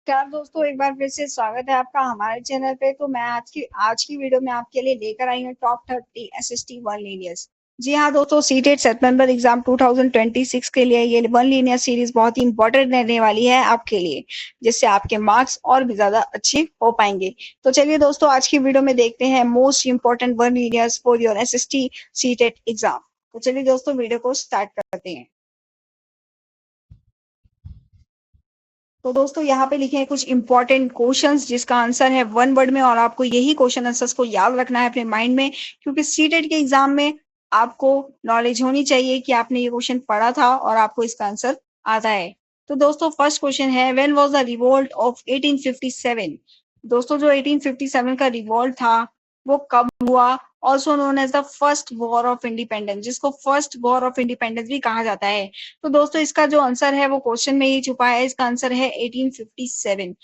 नमस्कार दोस्तों, एक बार फिर से स्वागत है आपका हमारे चैनल पे। तो मैं आज की वीडियो में आपके लिए लेकर आई हूँ टॉप 30 एसएसटी वन लीनियर्स। जी हाँ दोस्तों, सीटेट सितंबर एग्जाम 2026 के लिए ये वन लीनियर सीरीज बहुत ही इंपॉर्टेंट रहने वाली है आपके लिए, जिससे आपके मार्क्स और भी ज्यादा अच्छे हो पाएंगे। तो चलिए दोस्तों, आज की वीडियो में देखते हैं most important one liners for your SST CTET exam. तो चलिए दोस्तों, वीडियो को स्टार्ट करते हैं। तो दोस्तों यहाँ पे लिखे हैं कुछ इंपॉर्टेंट क्वेश्चंस जिसका आंसर है वन वर्ड में, और आपको यही क्वेश्चन आंसर्स को याद रखना है अपने माइंड में, क्योंकि सीटेट के एग्जाम में आपको नॉलेज होनी चाहिए कि आपने ये क्वेश्चन पढ़ा था और आपको इसका आंसर आता है। तो दोस्तों फर्स्ट क्वेश्चन है, when was the revolt of 1857। दोस्तों जो 1857 का रिवोल्ट था वो कब हुआ? Also known as the first war of independence, जिसको फर्स्ट वॉर ऑफ इंडिपेंडेंस भी कहा जाता है। तो दोस्तों इसका जो आंसर है वो क्वेश्चन में ही छुपा है, इसका आंसर है 1857।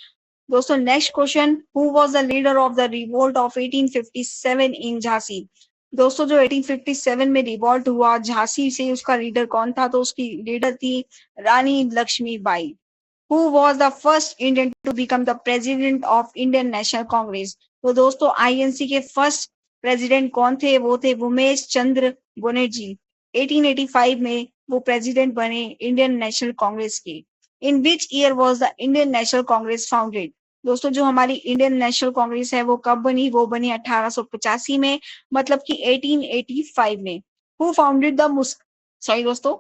दोस्तों next question, who was the leader of the revolt of 1857 इन झांसी। दोस्तों जो 1857 में रिवोल्ट हुआ झांसी से, उसका लीडर कौन था? तो उसकी लीडर थी Rani Lakshmibai. Who was the first Indian to become the president of Indian National Congress. तो दोस्तों आईएनसी के फर्स्ट प्रेसिडेंट कौन थे? वो थे उमेश चंद्र बनर्जी। 1885 में वो प्रेसिडेंट बने इंडियन नेशनल कांग्रेस के। In which year was the Indian National Congress founded. दोस्तों जो हमारी इंडियन नेशनल कांग्रेस है वो कब बनी? वो बनी 1885 में, मतलब कि 1885 में। हु फाउंडेड द सॉरी दोस्तों,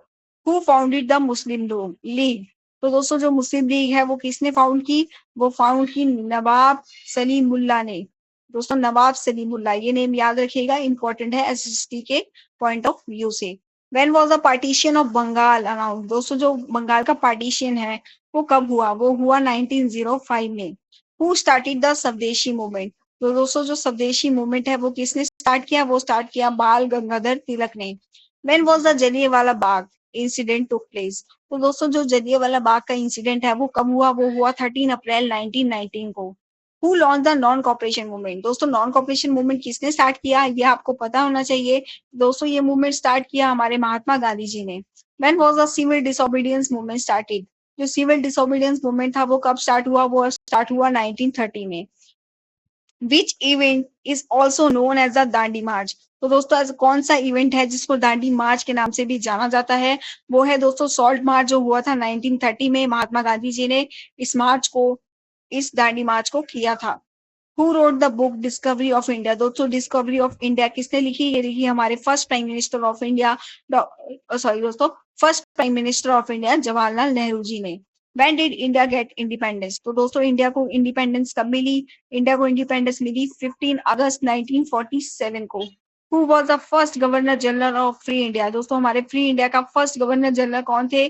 who founded the Muslim league. तो दोस्तों जो मुस्लिम लीग है वो किसने फाउंड की? वो फाउंड की नवाब सलीमुल्लाह ने। दोस्तों नवाब सलीमुल्लाह, ये नेम याद रखिएगा, इंपॉर्टेंट है एसएसटी के पॉइंट ऑफ व्यू से। When was the partition of Bengal announce. दोस्तों जो बंगाल का पार्टीशन है वो कब हुआ? वो हुआ 1905 में। हु स्टार्टेड द स्वदेशी मूवमेंट। तो दोस्तों जो स्वदेशी मूवमेंट है वो किसने स्टार्ट किया? वो स्टार्ट किया बाल गंगाधर तिलक ने। When was the Jallianwala Bagh incident took place. तो दोस्तों जो जलियांवाला बाग का इंसिडेंट है वो कब हुआ? वो हुआ 13 अप्रैल 1919 को। Who launch the non cooperation movement. दोस्तों नॉन कॉपरेशन मूवमेंट किसने स्टार्ट किया? ये आपको पता होना चाहिए। दोस्तों ये मूवमेंट स्टार्ट किया हमारे महात्मा गांधी जी ने। When was the civil disobedience movement started. जो सिविल डिसोबीडियंस मूवमेंट था वो कब स्टार्ट हुआ? वो स्टार्ट हुआ 1930 में। Which event is also known as the Dandi march. तो दोस्तों ऐसा कौन सा इवेंट है जिसको दांडी मार्च के नाम से भी जाना जाता है? वो है दोस्तों सॉल्ट मार्च, जो हुआ था 1930 में। महात्मा गांधी जी ने इस दांडी मार्च को किया था। Who wrote the book Discovery of India. दोस्तों डिस्कवरी ऑफ इंडिया किसने लिखी? ये लिखी हमारे first prime minister of India, sorry दोस्तों, first prime minister of India Jawaharlal Nehru ji ने। When did India get independence. तो दोस्तों इंडिया को इंडिपेंडेंस कब मिली? इंडिया को इंडिपेंडेंस मिली 15 अगस्त 1947 को। Who was the first governor general of free India. दोस्तों हमारे फ्री इंडिया का फर्स्ट गवर्नर जनरल कौन थे?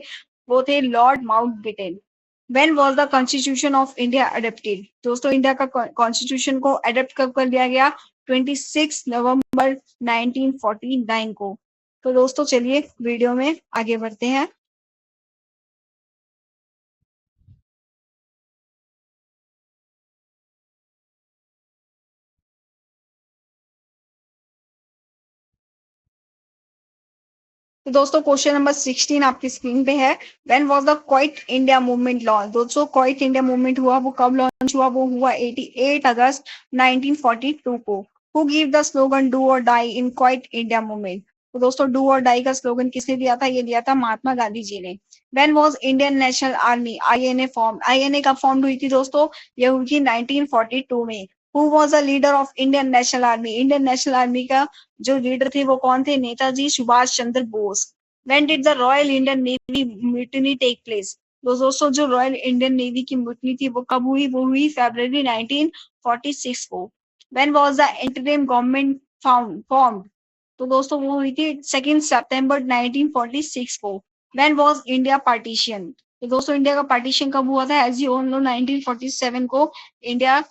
वो थे Lord Mountbatten. When was the Constitution of India adopted? दोस्तों इंडिया का कॉन्स्टिट्यूशन को अडेप्ट कब कर दिया गया? 26 नवंबर 1949 को। तो दोस्तों चलिए वीडियो में आगे बढ़ते हैं। तो दोस्तों क्वेश्चन नंबर 16 आपकी स्क्रीन पे है। When was the quite India movement launch. दोस्तों क्वाइट इंडिया मूवमेंट हुआ वो कब लॉन्च हुआ? वो हुआ 88 अगस्त 1942 को। Who give the slogan do और die in quite India movement. तो दोस्तों डू और डाई का स्लोगन किसने दिया था? ये दिया था महात्मा गांधी जी ने। When was Indian national army INA form. INA कब फॉर्म हुई थी दोस्तों? ये हुई थी 1942 में। Who was the leader of Indian national army. Indian national army का जो लीडर थे वो कौन थे? Netaji Subhash Chandra Bose. When did the Royal Indian Navy mutiny take place? तो दोस्तों जो रॉयल इंडियन नेवी की मुटनी थी वो कब हुई? वो हुई फरवरी 1946 को। When was the interim government formed? तो दोस्तों वो हुई थी 2 सितंबर 1946 को। When was India partition? तो दोस्तों इंडिया का पार्टीशन कब हुआ था? एज यू ऑल नो 1947 को इंडिया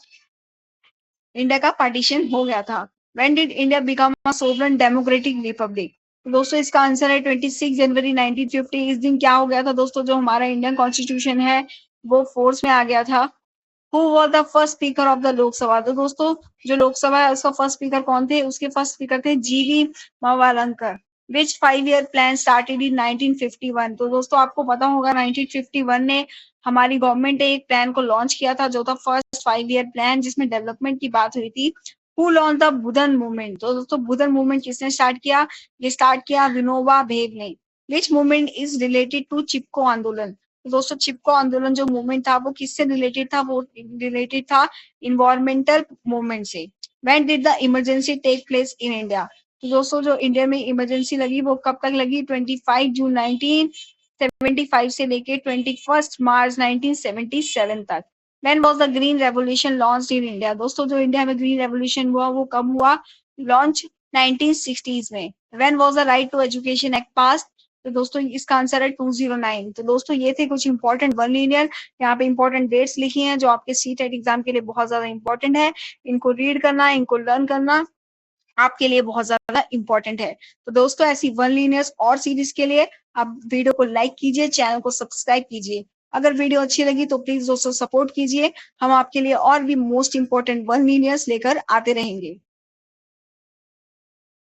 का पार्टीशन हो गया था। When did India become a sovereign democratic Republic. तो दोस्तों इसका आंसर है 26 जनवरी 1950। इस दिन क्या हो गया था दोस्तों? जो हमारा इंडियन कॉन्स्टिट्यूशन है वो फोर्स में आ गया था। Who was the first speaker of the Lok Sabha. तो दोस्तों जो लोकसभा है उसका फर्स्ट स्पीकर कौन थे? उसके फर्स्ट स्पीकर थे जीवी मावलंकर। विच 5 ईयर प्लान स्टार्टेड इन 1951। तो दोस्तों आपको पता होगा 1951 में हमारी गवर्नमेंट ने एक प्लान को लॉन्च किया था जो था फर्स्ट 5 ईयर प्लान, जिसमें डेवलपमेंट की बात हुई थी। Who launch the Budhan movement? तो दोस्तों बुधन मूवमेंट किसने स्टार्ट किया? ये स्टार्ट किया विनोबा भेव ने। Which movement is related to Chipko Andolan? तो दोस्तों चिपको आंदोलन जो मूवमेंट था वो किससे रिलेटेड था? वो रिलेटेड था इन्वायरमेंटल मूवमेंट से। When did the emergency take place in India? तो दोस्तों जो इंडिया में इमरजेंसी लगी वो कब तक लगी? 25 जून 1975 से लेके 21 मार्च 1977 तक। When was the green revolution launch in India? दोस्तों जो इंडिया में ग्रीन रेवोल्यूशन हुआ वो कब हुआ? लॉन्च 1960s में। When was the right to education act pass? तो दोस्तों इसका आंसर है 209। तो दोस्तों ये थे कुछ इंपॉर्टेंट वन लीनियर, यहाँ पे इंपॉर्टेंट डेट्स लिखी हैं जो आपके सीटेट एग्जाम के लिए बहुत ज्यादा इंपॉर्टेंट है। इनको रीड करना, इनको लर्न करना आपके लिए बहुत ज्यादा इंपॉर्टेंट है। तो दोस्तों ऐसी वन लीनियर्स और सीरीज के लिए आप वीडियो को लाइक कीजिए, चैनल को सब्सक्राइब कीजिए। अगर वीडियो अच्छी लगी तो प्लीज दोस्तों सपोर्ट कीजिए। हम आपके लिए और भी मोस्ट इंपॉर्टेंट वन लीनियर्स लेकर आते रहेंगे।